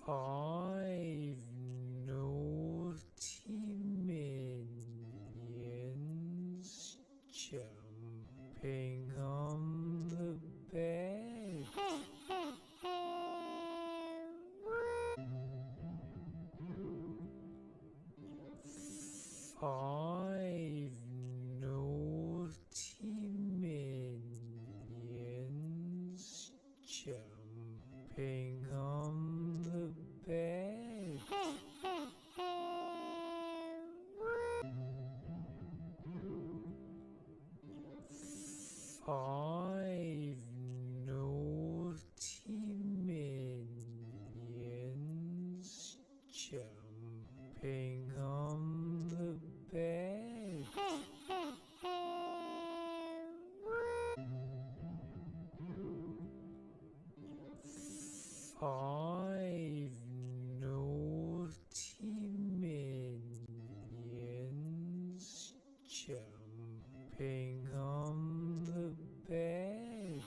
Five naughty minions jumping on the bed. Five naughty minions jumping on the bed. Five naughty minions jumping on the bed. Five naughty minions jumping on the bed.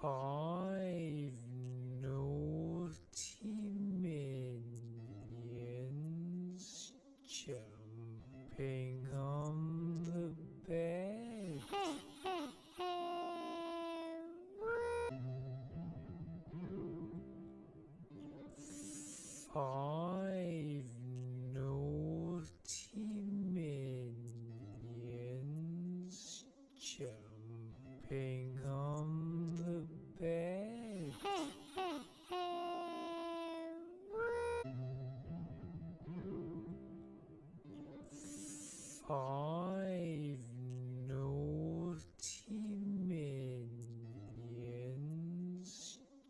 Five naughty minions jumping on the bed. Five naughty minions jumping on the bed. Five naughty minions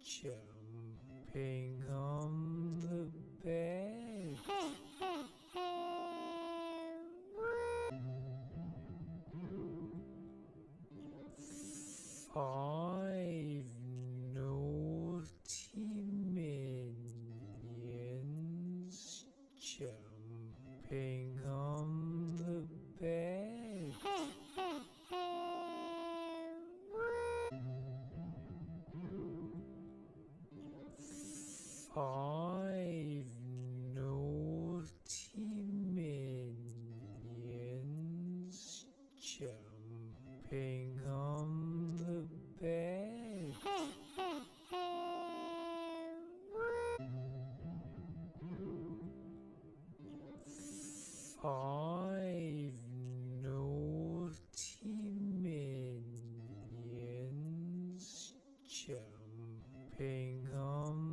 jumping on the bed. Five naughty minions jumping on the bed. Five naughty minions jumping on the bed. Five naughty minions jumping on